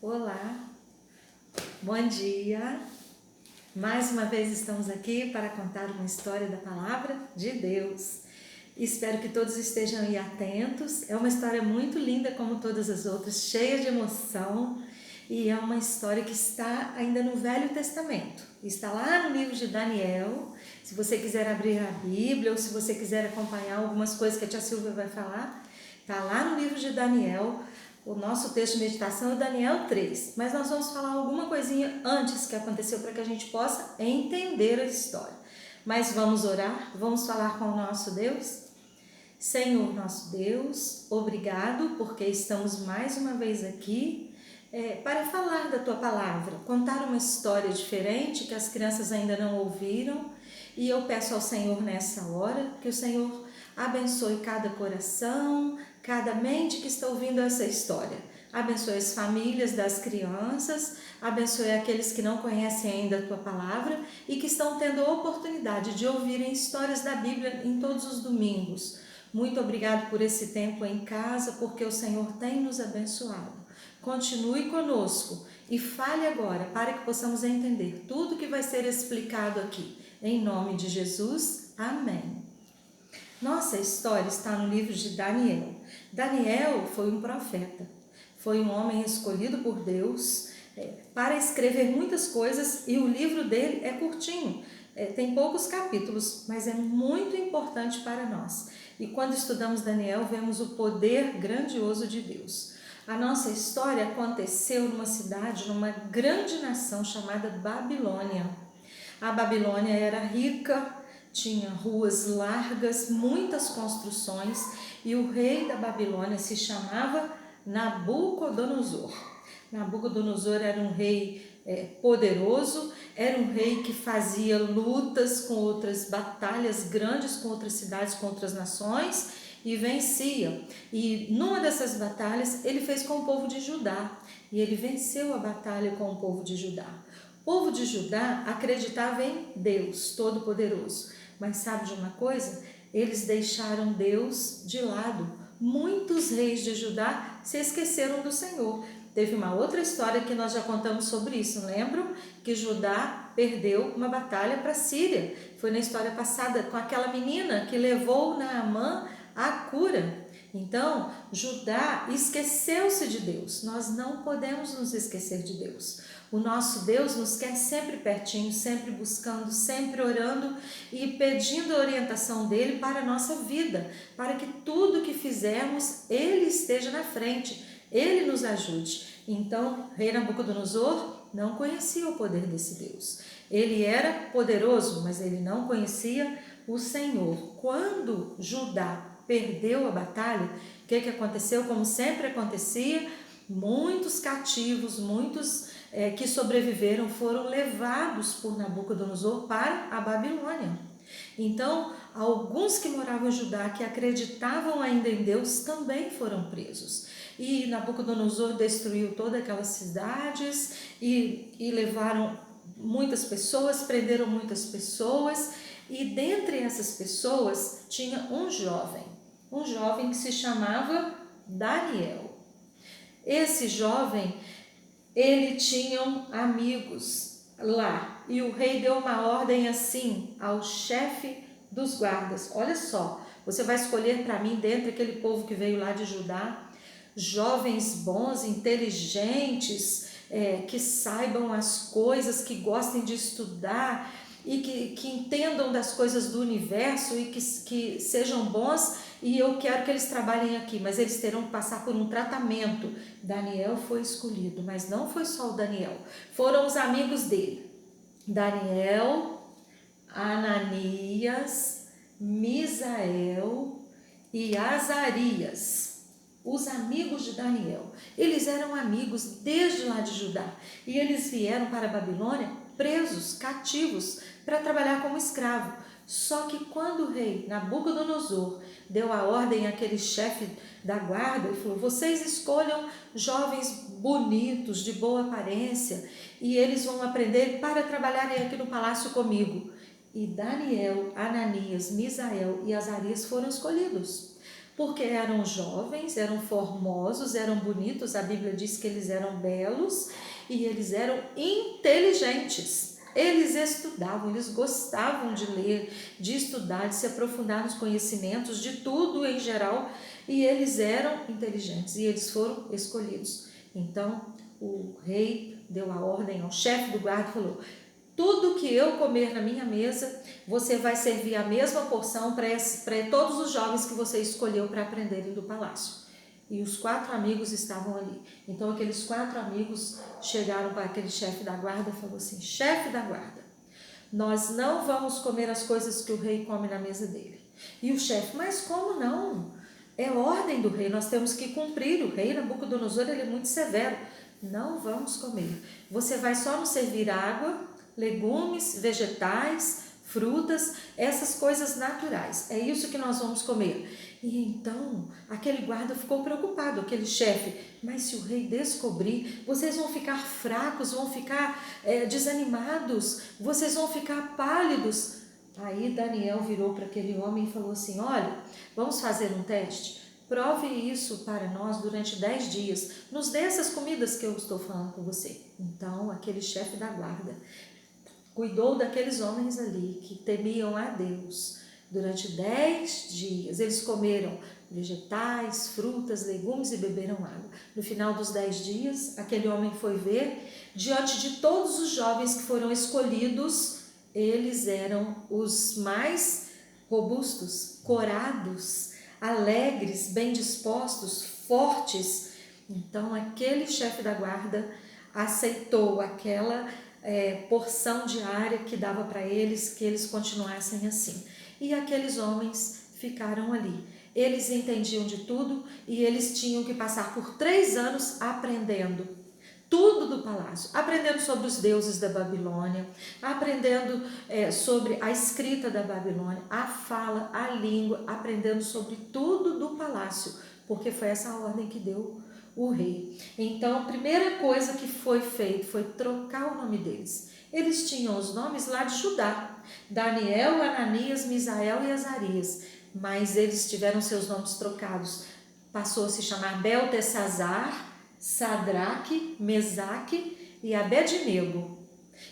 Olá, bom dia. Mais uma vez estamos aqui para contar uma história da Palavra de Deus. Espero que todos estejam aí atentos. É uma história muito linda, como todas as outras, cheia de emoção. E é uma história que está ainda no Velho Testamento. Está lá no livro de Daniel. Se você quiser abrir a Bíblia ou se você quiser acompanhar algumas coisas que a tia Silvia vai falar, está lá no livro de Daniel. O nosso texto de meditação é Daniel 3, mas nós vamos falar alguma coisinha antes que aconteceu para que a gente possa entender a história. Mas vamos orar, vamos falar com o nosso Deus? Senhor nosso Deus, obrigado porque estamos mais uma vez aqui para falar da Tua Palavra, contar uma história diferente que as crianças ainda não ouviram. E eu peço ao Senhor nessa hora que o Senhor abençoe cada coração, cada mente que está ouvindo essa história. Abençoe as famílias das crianças, abençoe aqueles que não conhecem ainda a Tua Palavra e que estão tendo a oportunidade de ouvirem histórias da Bíblia em todos os domingos. Muito obrigado por esse tempo em casa, porque o Senhor tem nos abençoado. Continue conosco e fale agora para que possamos entender tudo que vai ser explicado aqui. Em nome de Jesus, amém. Nossa história está no livro de Daniel. Daniel foi um profeta, foi um homem escolhido por Deus para escrever muitas coisas e o livro dele é curtinho, tem poucos capítulos, mas é muito importante para nós. E quando estudamos Daniel, vemos o poder grandioso de Deus. A nossa história aconteceu numa cidade, numa grande nação chamada Babilônia. A Babilônia era rica, tinha ruas largas, muitas construções, e o rei da Babilônia se chamava Nabucodonosor. Nabucodonosor era um rei poderoso, era um rei que fazia lutas com outras batalhas grandes, com outras cidades, com outras nações, e vencia. E numa dessas batalhas ele fez com o povo de Judá, e ele venceu a batalha com o povo de Judá. O povo de Judá acreditava em Deus Todo-Poderoso, mas sabe de uma coisa? Eles deixaram Deus de lado. Muitos reis de Judá se esqueceram do Senhor. Teve uma outra história que nós já contamos sobre isso, lembram? Que Judá perdeu uma batalha para a Síria. Foi na história passada com aquela menina que levou Naamã a cura. Então, Judá esqueceu-se de Deus. Nós não podemos nos esquecer de Deus. O nosso Deus nos quer sempre pertinho, sempre buscando, sempre orando e pedindo a orientação dele para a nossa vida, para que tudo que fizermos, ele esteja na frente, ele nos ajude. Então, rei Nabucodonosor não conhecia o poder desse Deus. Ele era poderoso, mas ele não conhecia o Senhor. Quando Judá perdeu a batalha, o que aconteceu? Como sempre acontecia, muitos cativos, muitos que sobreviveram foram levados por Nabucodonosor para a Babilônia. Então, alguns que moravam em Judá, que acreditavam ainda em Deus, também foram presos. E Nabucodonosor destruiu todas aquelas cidades e levaram muitas pessoas, prenderam muitas pessoas. E dentre essas pessoas tinha um jovem que se chamava Daniel. Esse jovem, ele tinha amigos lá, e o rei deu uma ordem assim ao chefe dos guardas: olha só, você vai escolher para mim, dentre aquele povo que veio lá de Judá, jovens bons, inteligentes, que saibam as coisas, que gostem de estudar e que entendam das coisas do universo e que sejam bons, e eu quero que eles trabalhem aqui, mas eles terão que passar por um tratamento. Daniel foi escolhido, mas não foi só o Daniel, foram os amigos dele: Daniel, Ananias, Misael e Azarias. Os amigos de Daniel, eles eram amigos desde lá de Judá, e eles vieram para a Babilônia presos, cativos, para trabalhar como escravo. Só que quando o rei Nabucodonosor deu a ordem àquele chefe da guarda, ele falou: vocês escolham jovens bonitos, de boa aparência, e eles vão aprender para trabalharem aqui no palácio comigo. E Daniel, Ananias, Misael e Azarias foram escolhidos. porque eram jovens, eram formosos, eram bonitos, a Bíblia diz que eles eram belos e eles eram inteligentes. Eles estudavam, eles gostavam de ler, de estudar, de se aprofundar nos conhecimentos, de tudo em geral, e eles eram inteligentes e eles foram escolhidos. Então o rei deu a ordem ao chefe do guarda e falou: tudo que eu comer na minha mesa, você vai servir a mesma porção para todos os jovens que você escolheu para aprenderem do palácio. E os 4 amigos estavam ali. Então aqueles 4 amigos chegaram para aquele chefe da guarda e falou assim: chefe da guarda, nós não vamos comer as coisas que o rei come na mesa dele. E o chefe: mas como não? É ordem do rei, nós temos que cumprir. O rei Nabucodonosor, ele é muito severo. Não vamos comer. Você vai só nos servir água, legumes, vegetais, frutas, essas coisas naturais. É isso que nós vamos comer. E então aquele guarda ficou preocupado, aquele chefe: mas se o rei descobrir, vocês vão ficar fracos, vão ficar desanimados, vocês vão ficar pálidos. Aí Daniel virou para aquele homem e falou assim: olha, vamos fazer um teste? Prove isso para nós durante 10 dias. Nos dê essas comidas que eu estou falando com você. Então aquele chefe da guarda cuidou daqueles homens ali que temiam a Deus. Durante 10 dias eles comeram vegetais, frutas, legumes e beberam água. No final dos 10 dias, aquele homem foi ver, diante de todos os jovens que foram escolhidos, eles eram os mais robustos, corados, alegres, bem dispostos, fortes. Então aquele chefe da guarda aceitou aquela porção diária que dava para eles, que eles continuassem assim. E aqueles homens ficaram ali. Eles entendiam de tudo e eles tinham que passar por 3 anos aprendendo tudo do palácio, aprendendo sobre os deuses da Babilônia, aprendendo sobre a escrita da Babilônia, a fala, a língua, aprendendo sobre tudo do palácio, porque foi essa a ordem que deu o rei. Então a primeira coisa que foi feita foi trocar o nome deles. Eles tinham os nomes lá de Judá: Daniel, Ananias, Misael e Azarias, mas eles tiveram seus nomes trocados. Passou a se chamar Beltesazar, Sadraque, Mesaque e Abednego.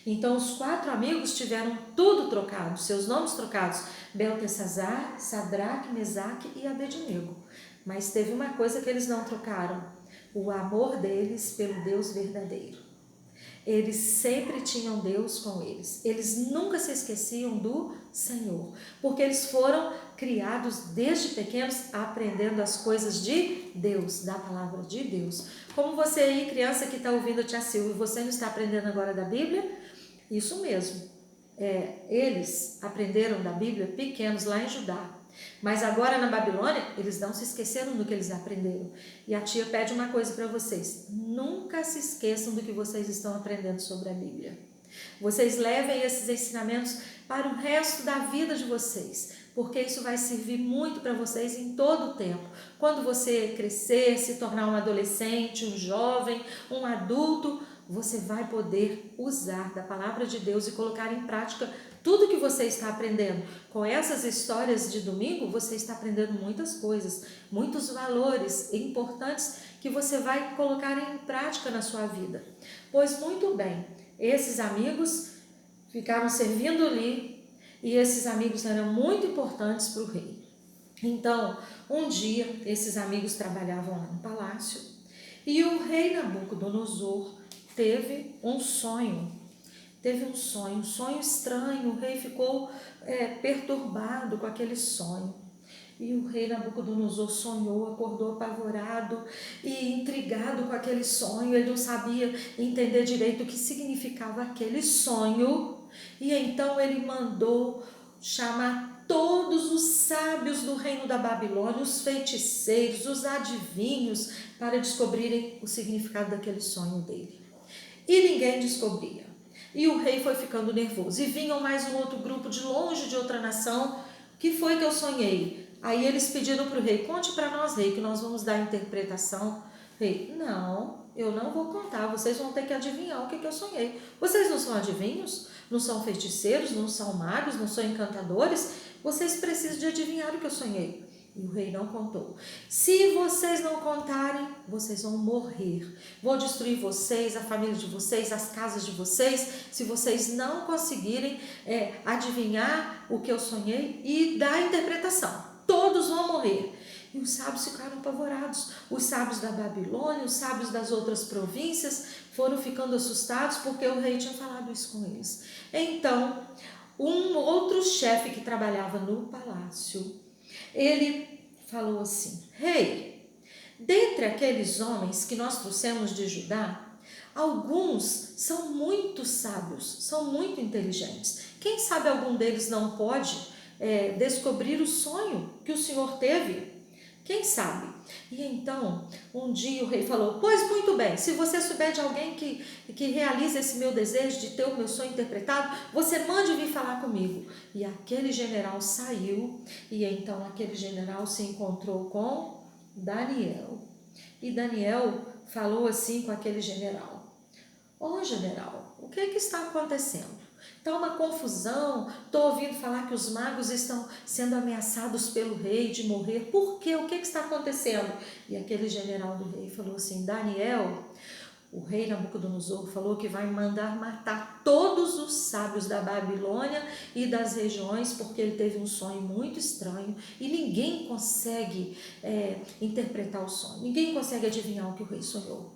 Então os 4 amigos tiveram tudo trocado, seus nomes trocados: Beltesazar, Sadraque, Mesaque e Abednego. Mas teve uma coisa que eles não trocaram: o amor deles pelo Deus verdadeiro. Eles sempre tinham Deus com eles. Eles nunca se esqueciam do Senhor, porque eles foram criados desde pequenos aprendendo as coisas de Deus, da palavra de Deus. Como você aí, criança que está ouvindo a tia Silvia, você não está aprendendo agora da Bíblia? Isso mesmo. Eles aprenderam da Bíblia pequenos lá em Judá. Mas agora na Babilônia, eles não se esqueceram do que eles aprenderam. E a tia pede uma coisa para vocês: nunca se esqueçam do que vocês estão aprendendo sobre a Bíblia. Vocês levem esses ensinamentos para o resto da vida de vocês, porque isso vai servir muito para vocês em todo o tempo. Quando você crescer, se tornar um adolescente, um jovem, um adulto, você vai poder usar da palavra de Deus e colocar em prática tudo que você está aprendendo. Com essas histórias de domingo, você está aprendendo muitas coisas, muitos valores importantes que você vai colocar em prática na sua vida. Pois muito bem, esses amigos ficaram servindo ali e esses amigos eram muito importantes para o rei. Então, um dia, esses amigos trabalhavam lá no palácio e o rei Nabucodonosor teve um sonho estranho. O rei ficou perturbado com aquele sonho. E o rei Nabucodonosor sonhou, acordou apavorado e intrigado com aquele sonho. Ele não sabia entender direito o que significava aquele sonho. E então ele mandou chamar todos os sábios do reino da Babilônia, os feiticeiros, os adivinhos, para descobrirem o significado daquele sonho dele. E ninguém descobria. E o rei foi ficando nervoso. E vinham mais um outro grupo de longe, de outra nação. O que foi que eu sonhei? Aí eles pediram para o rei: conte para nós, rei, que nós vamos dar a interpretação. Rei: não, eu não vou contar. Vocês vão ter que adivinhar o que eu sonhei. Vocês não são adivinhos? Não são feiticeiros? Não são magos? Não são encantadores? Vocês precisam de adivinhar o que eu sonhei. E o rei não contou. Se vocês não contarem, vocês vão morrer. Vou destruir vocês, a família de vocês, as casas de vocês, se vocês não conseguirem adivinhar o que eu sonhei e dar a interpretação. Todos vão morrer. E os sábios ficaram apavorados. Os sábios da Babilônia, os sábios das outras províncias foram ficando assustados porque o rei tinha falado isso com eles. Então, um outro chefe que trabalhava no palácio, ele falou assim: Rei, dentre aqueles homens que nós trouxemos de Judá, alguns são muito sábios, são muito inteligentes. Quem sabe algum deles não pode descobrir o sonho que o Senhor teve? Quem sabe? E então, um dia o rei falou: Pois muito bem, se você souber de alguém que realiza esse meu desejo de ter o meu sonho interpretado, você mande vir falar comigo. E aquele general saiu, e então aquele general se encontrou com Daniel. E Daniel falou assim com aquele general: Ô general, o que está acontecendo? Está uma confusão, estou ouvindo falar que os magos estão sendo ameaçados pelo rei de morrer. Por quê? O que está acontecendo? E aquele general do rei falou assim: Daniel, o rei Nabucodonosor falou que vai mandar matar todos os sábios da Babilônia e das regiões, porque ele teve um sonho muito estranho e ninguém consegue interpretar o sonho, ninguém consegue adivinhar o que o rei sonhou.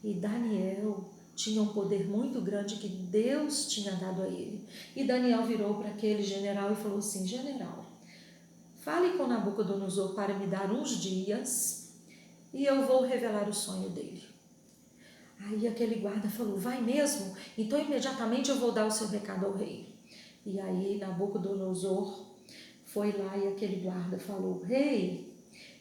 E Daniel tinha um poder muito grande que Deus tinha dado a ele. E Daniel virou para aquele general e falou assim: General, fale com Nabucodonosor para me dar uns dias e eu vou revelar o sonho dele. Aí aquele guarda falou: Vai mesmo? Então imediatamente eu vou dar o seu recado ao rei. E aí Nabucodonosor foi lá e aquele guarda falou: Rei,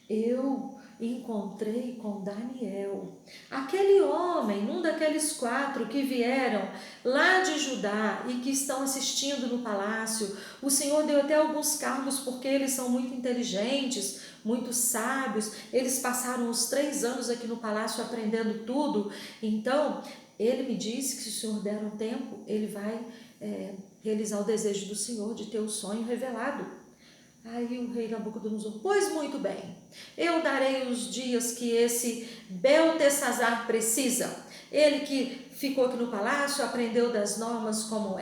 eu encontrei com Daniel, aquele homem, um daqueles 4 que vieram lá de Judá e que estão assistindo no palácio. O Senhor deu até alguns cargos porque eles são muito inteligentes, muito sábios. Eles passaram os 3 anos aqui no palácio aprendendo tudo. Então, ele me disse que se o Senhor der um tempo, ele vai realizar o desejo do Senhor de ter o sonho revelado. Aí o rei Nabucodonosor: Pois muito bem, eu darei os dias que esse Beltesazar precisa. Ele que ficou aqui no palácio, aprendeu das normas como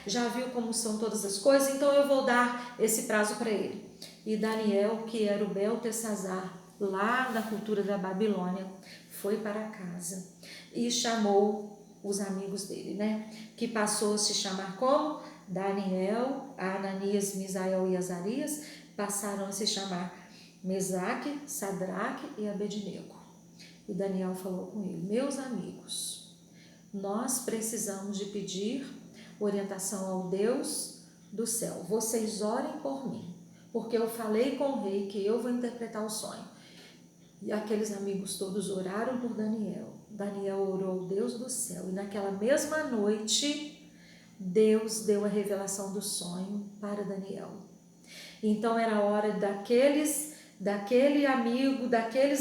já viu como são todas as coisas, então eu vou dar esse prazo para ele. E Daniel, que era o Beltesazar, lá da cultura da Babilônia, foi para casa e chamou os amigos dele, que passou a se chamar como? Daniel, Ananias, Misael e Azarias passaram a se chamar Mesaque, Sadraque e Abednego. E Daniel falou com ele: Meus amigos, nós precisamos de pedir orientação ao Deus do céu. Vocês orem por mim, porque eu falei com o rei que eu vou interpretar o sonho. E aqueles amigos todos oraram por Daniel. Daniel orou ao Deus do céu e naquela mesma noite Deus deu a revelação do sonho para Daniel. Então era hora daqueles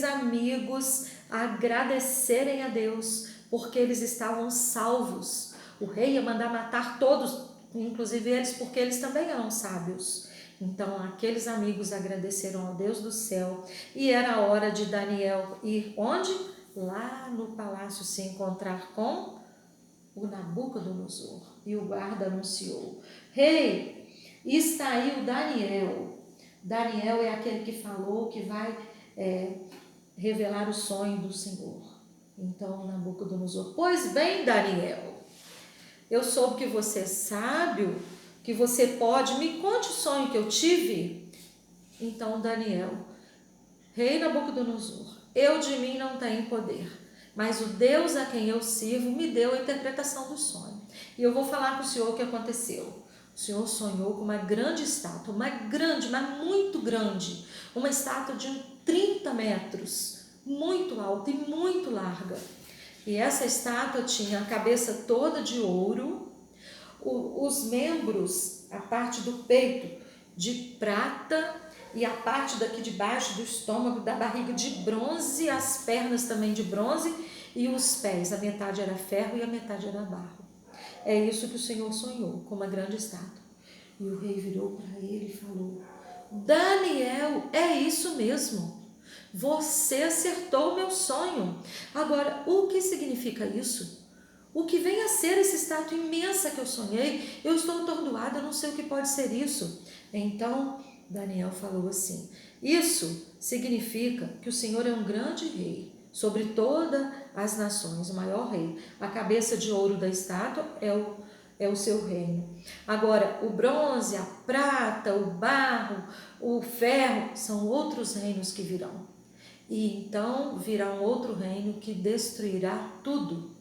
amigos agradecerem a Deus, porque eles estavam salvos. O rei ia mandar matar todos, inclusive eles, porque eles também eram sábios. Então aqueles amigos agradeceram ao Deus do céu e era a hora de Daniel ir onde? Lá no palácio se encontrar com o Nabucodonosor. E o guarda anunciou: Rei, está aí o Daniel. Daniel é aquele que falou que vai revelar o sonho do Senhor. Então Nabucodonosor: Pois bem, Daniel, eu soube que você é sábio, que você pode, me conte o sonho que eu tive. Então Daniel: Rei Nabucodonosor, eu de mim não tenho poder, mas o Deus a quem eu sirvo me deu a interpretação do sonho. E eu vou falar para o senhor o que aconteceu. O senhor sonhou com uma grande estátua, mas muito grande, uma estátua de 30 metros, muito alta e muito larga. E essa estátua tinha a cabeça toda de ouro, os membros, a parte do peito de prata e a parte daqui de baixo do estômago, da barriga de bronze, as pernas também de bronze e os pés, a metade era ferro e a metade era barro. É isso que o Senhor sonhou, com uma grande estátua. E o rei virou para ele e falou: Daniel, é isso mesmo. Você acertou o meu sonho. Agora, o que significa isso? O que vem a ser essa estátua imensa que eu sonhei? Eu estou atordoada, eu não sei o que pode ser isso. Então, Daniel falou assim: isso significa que o Senhor é um grande rei sobre todas as nações, o maior rei. A cabeça de ouro da estátua é o seu reino. Agora, o bronze, a prata, o barro, o ferro são outros reinos que virão. E então virá um outro reino que destruirá tudo.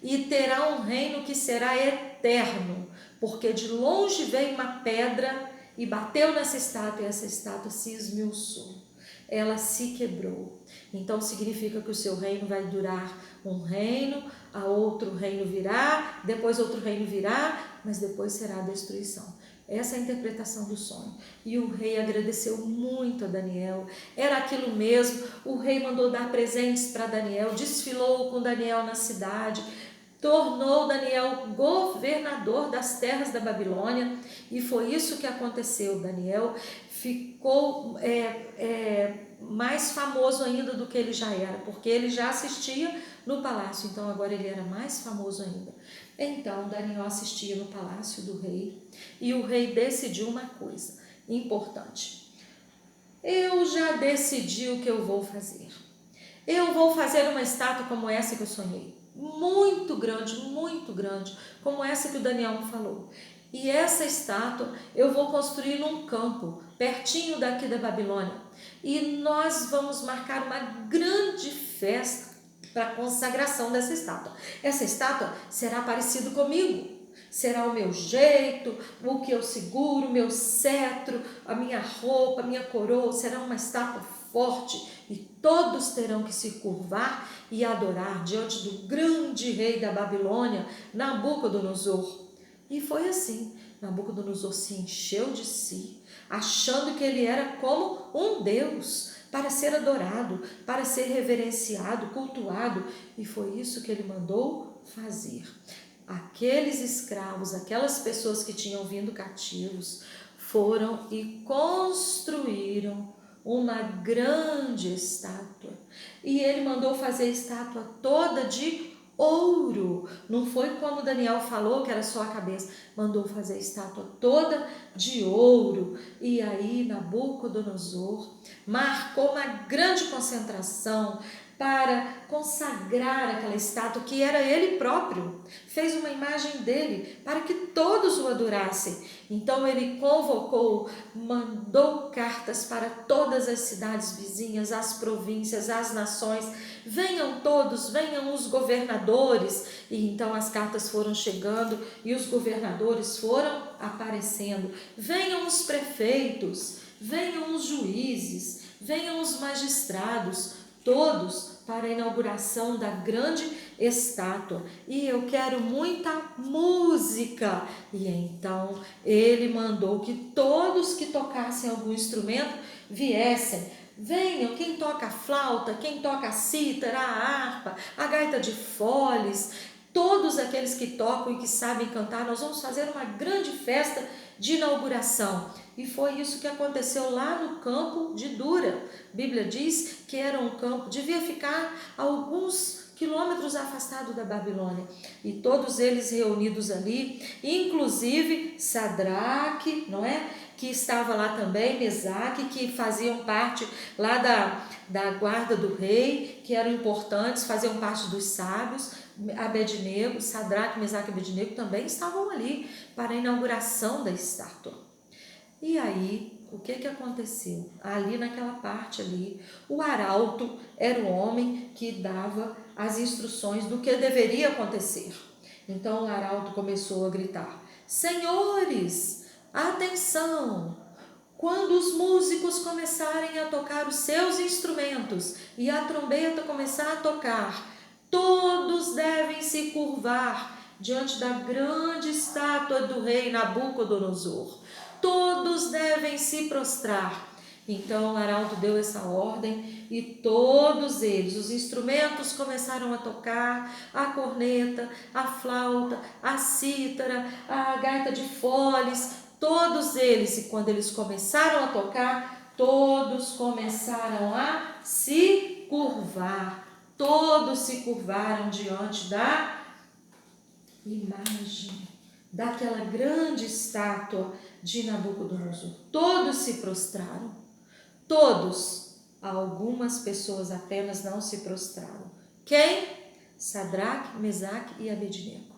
E terá um reino que será eterno, porque de longe veio uma pedra e bateu nessa estátua, e essa estátua se esmiuçou. Ela se quebrou. Então significa que o seu reino vai durar um reino, a outro reino virá, depois outro reino virá, mas depois será a destruição. Essa é a interpretação do sonho. E o rei agradeceu muito a Daniel. Era aquilo mesmo. O rei mandou dar presentes para Daniel, desfilou com Daniel na cidade, tornou Daniel governador das terras da Babilônia, e foi isso que aconteceu. Daniel ficou mais famoso ainda do que ele já era, porque ele já assistia no palácio, então agora ele era mais famoso ainda. Então Daniel assistia no palácio do rei, e o rei decidiu uma coisa importante: eu já decidi o que eu vou fazer. Eu vou fazer uma estátua como essa que eu sonhei, muito grande, como essa que o Daniel me falou. E essa estátua eu vou construir num campo, pertinho daqui da Babilônia. E nós vamos marcar uma grande festa para a consagração dessa estátua. Essa estátua será parecida comigo. Será o meu jeito, o que eu seguro, o meu cetro, a minha roupa, a minha coroa. Será uma estátua forte, e todos terão que se curvar e adorar diante do grande rei da Babilônia, Nabucodonosor. E foi assim. Nabucodonosor se encheu de si, achando que ele era como um deus, para ser adorado, para ser reverenciado, cultuado. E foi isso que ele mandou fazer. Aqueles escravos, aquelas pessoas que tinham vindo cativos, foram e construíram uma grande estátua. E ele mandou fazer a estátua toda de ouro. Não foi como Daniel falou, que era só a cabeça. Mandou fazer a estátua toda de ouro. E aí Nabucodonosor marcou uma grande concentração para consagrar aquela estátua, que era ele próprio. Fez uma imagem dele para que todos o adorassem. Então ele convocou, mandou cartas para todas as cidades vizinhas, as províncias, as nações. Venham todos, venham os governadores. E então as cartas foram chegando e os governadores foram aparecendo. Venham os prefeitos, venham os juízes, venham os magistrados, todos para a inauguração da grande estátua. E eu quero muita música. E então ele mandou que todos que tocassem algum instrumento viessem. Venham, quem toca a flauta, quem toca a cítara, a harpa, a gaita de foles, todos aqueles que tocam e que sabem cantar. Nós vamos fazer uma grande festa de inauguração. E foi isso que aconteceu lá no campo de Dura. A Bíblia diz que era um campo, devia ficar a alguns quilômetros afastado da Babilônia. E todos eles reunidos ali, inclusive Sadraque, não é? Que estava lá também, Mesaque, que faziam parte lá da guarda do rei, que eram importantes, faziam parte dos sábios. Abednego, Sadraque, Mesaque e Abednego também estavam ali para a inauguração da estátua. E aí, o que aconteceu? Ali naquela parte ali, o arauto era o homem que dava as instruções do que deveria acontecer. Então o arauto começou a gritar: senhores, atenção! Quando os músicos começarem a tocar os seus instrumentos e a trombeta começar a tocar, todos devem se curvar diante da grande estátua do rei Nabucodonosor. Todos devem se prostrar. Então o arauto deu essa ordem e todos eles, os instrumentos começaram a tocar, a corneta, a flauta, a cítara, a gaita de foles, todos eles, e quando eles começaram a tocar, todos começaram a se curvar. Todos se curvaram diante da imagem, daquela grande estátua de Nabucodonosor. Todos se prostraram. Todos. Algumas pessoas apenas não se prostraram. Quem? Sadraque, Mesaque e Abednego.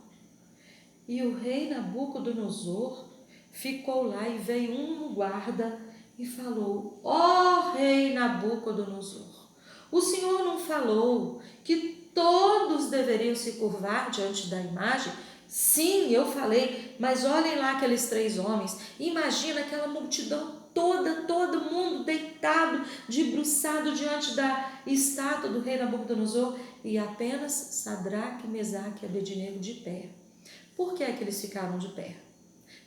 E o rei Nabucodonosor ficou lá, e veio um guarda e falou: ó rei Nabucodonosor, o senhor não falou que todos deveriam se curvar diante da imagem? Sim, eu falei, mas olhem lá aqueles 3 homens. Imagina aquela multidão toda, todo mundo deitado, debruçado diante da estátua do rei Nabucodonosor, e apenas Sadraque, Mesaque e Abednego de pé. Por que é que eles ficaram de pé?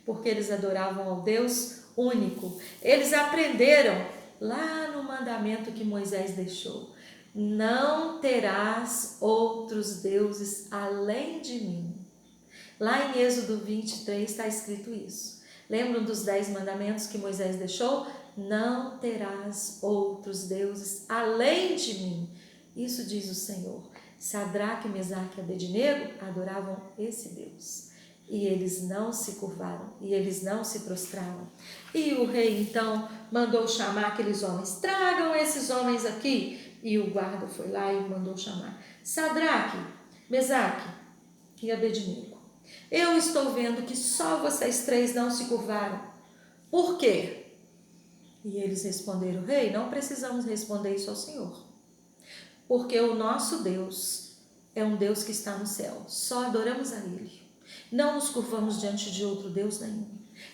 Porque eles adoravam ao Deus único. Eles aprenderam lá no mandamento que Moisés deixou: não terás outros deuses além de mim. Lá em Êxodo 23 está escrito isso. Lembram dos 10 mandamentos que Moisés deixou? Não terás outros deuses além de mim. Isso diz o Senhor. Sadraque, Mesaque e Abednego adoravam esse Deus. E eles não se curvaram, e eles não se prostraram. E o rei então mandou chamar aqueles homens: tragam esses homens aqui. E o guarda foi lá e mandou chamar Sadraque, Mesaque e Abednego. Eu estou vendo que só vocês 3 não se curvaram. Por quê? E eles responderam: rei, não precisamos responder isso ao Senhor, porque o nosso Deus é um Deus que está no céu. Só adoramos a Ele. Não nos curvamos diante de outro Deus nenhum.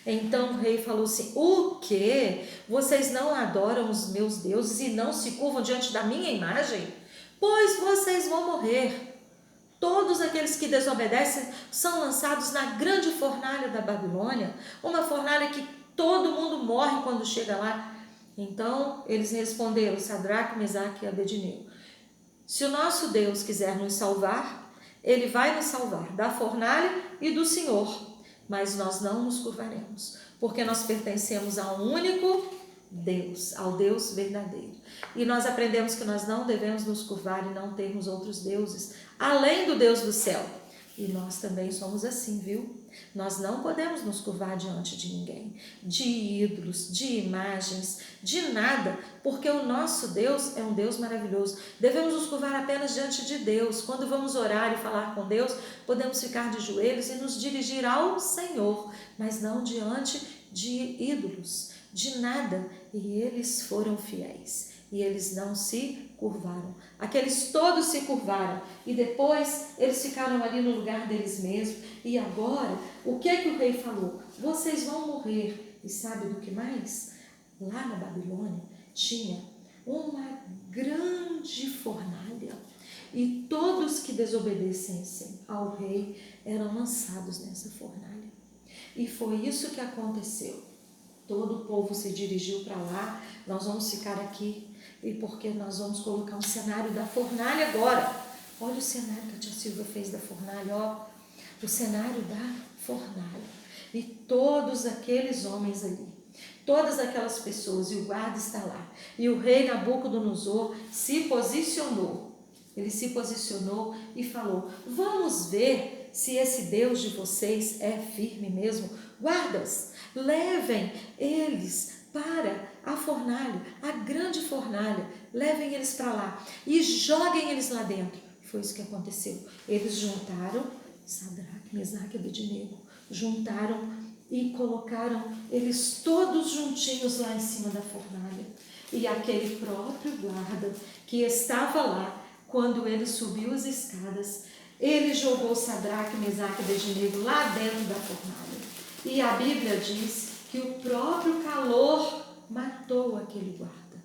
Então o rei falou assim: o quê? Vocês não adoram os meus deuses e não se curvam diante da minha imagem? Pois vocês vão morrer. Todos aqueles que desobedecem são lançados na grande fornalha da Babilônia, uma fornalha que todo mundo morre quando chega lá. Então eles responderam, Sadraque, Mesaque e Abednego: se o nosso Deus quiser nos salvar, Ele vai nos salvar da fornalha e do Senhor, mas nós não nos curvaremos, porque nós pertencemos a um único Deus, ao Deus verdadeiro. E nós aprendemos que nós não devemos nos curvar e não termos outros deuses, além do Deus do céu. E nós também somos assim, viu? Nós não podemos nos curvar diante de ninguém, de ídolos, de imagens, de nada, porque o nosso Deus é um Deus maravilhoso. Devemos nos curvar apenas diante de Deus. Quando vamos orar e falar com Deus, podemos ficar de joelhos e nos dirigir ao Senhor, mas não diante de ídolos, de nada. E eles foram fiéis, e eles não se curvaram. Aqueles todos se curvaram, e depois eles ficaram ali no lugar deles mesmos. E agora, o que é que o rei falou? Vocês vão morrer. E sabe do que mais? Lá na Babilônia tinha uma grande fornalha, e todos que desobedecessem ao rei eram lançados nessa fornalha. E foi isso que aconteceu. Todo o povo se dirigiu para lá. Nós vamos ficar aqui, e porque nós vamos colocar um cenário da fornalha agora. Olha o cenário que a tia Silvia fez da fornalha, ó. O cenário da fornalha. E todos aqueles homens ali, todas aquelas pessoas, e o guarda está lá. E o rei Nabucodonosor se posicionou. Ele se posicionou e falou: vamos ver se esse Deus de vocês é firme mesmo. Guardas, levem eles para a fornalha, a grande fornalha. Levem eles para lá e joguem eles lá dentro. Foi isso que aconteceu. Eles juntaram Sadraque, Mesaque e Abednego. Juntaram e colocaram eles todos juntinhos lá em cima da fornalha. E aquele próprio guarda que estava lá, quando ele subiu as escadas, ele jogou Sadraque, Mesaque e Abednego lá dentro da fornalha. E a Bíblia diz que o próprio calor matou aquele guarda,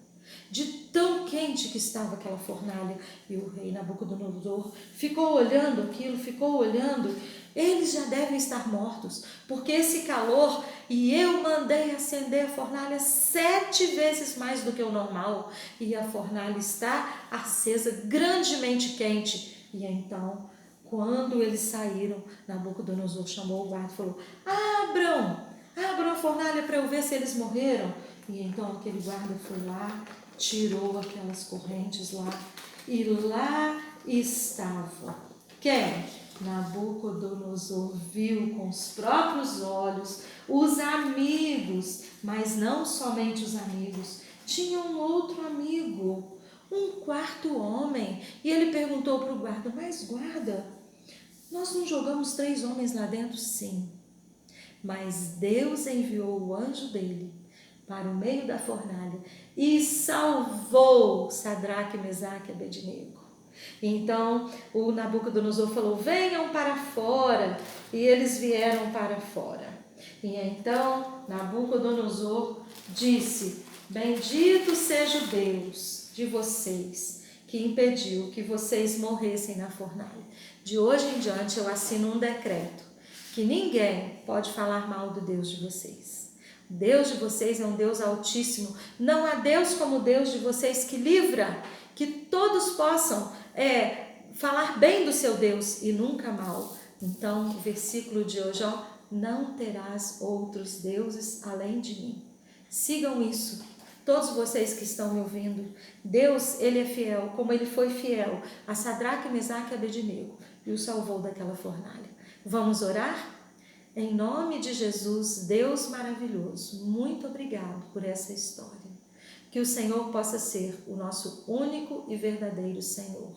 de tão quente que estava aquela fornalha. E o rei Nabucodonosor ficou olhando aquilo, ficou olhando. Eles já devem estar mortos, porque esse calor, e eu mandei acender a fornalha 7 vezes mais do que o normal, e a fornalha está acesa, grandemente quente. E então, quando eles saíram, Nabucodonosor chamou o guarda e falou: abram, Abram a fornalha para eu ver se eles morreram. E então aquele guarda foi lá, tirou aquelas correntes lá, e lá estava. Quem? Nabucodonosor viu com os próprios olhos os amigos, mas não somente os amigos. Tinha um outro amigo, um quarto homem. E ele perguntou para o guarda: mas guarda, nós não jogamos 3 homens lá dentro? Sim. Mas Deus enviou o anjo dele para o meio da fornalha e salvou Sadraque, Mesaque e Abednego. Então o Nabucodonosor falou: venham para fora. E eles vieram para fora. E então Nabucodonosor disse: bendito seja o Deus de vocês, que impediu que vocês morressem na fornalha. De hoje em diante eu assino um decreto que ninguém pode falar mal do Deus de vocês. O Deus de vocês é um Deus altíssimo. Não há Deus como o Deus de vocês que livra, que todos possam falar bem do seu Deus e nunca mal. Então, o versículo de hoje, não terás outros deuses além de mim. Sigam isso. Todos vocês que estão me ouvindo, Deus, Ele é fiel, como Ele foi fiel a Sadraque, Mesaque e Abednego e o salvou daquela fornalha. Vamos orar? Em nome de Jesus, Deus maravilhoso, muito obrigado por essa história. Que o Senhor possa ser o nosso único e verdadeiro Senhor.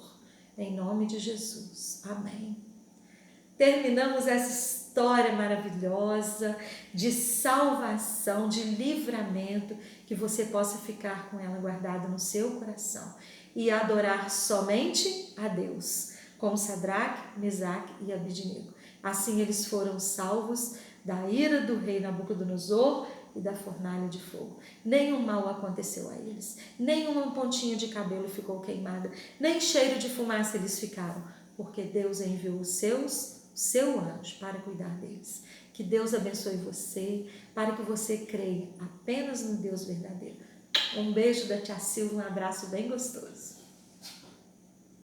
Em nome de Jesus. Amém. Terminamos essa história maravilhosa de salvação, de livramento, que você possa ficar com ela guardada no seu coração e adorar somente a Deus, como Sadraque, Mesaque e Abednego. Assim eles foram salvos da ira do rei Nabucodonosor e da fornalha de fogo. Nenhum mal aconteceu a eles, nenhuma pontinha de cabelo ficou queimada, nem cheiro de fumaça eles ficaram, porque Deus enviou o seu anjo para cuidar deles. Que Deus abençoe você, para que você creia apenas no Deus verdadeiro. Um beijo da tia Silvia, um abraço bem gostoso.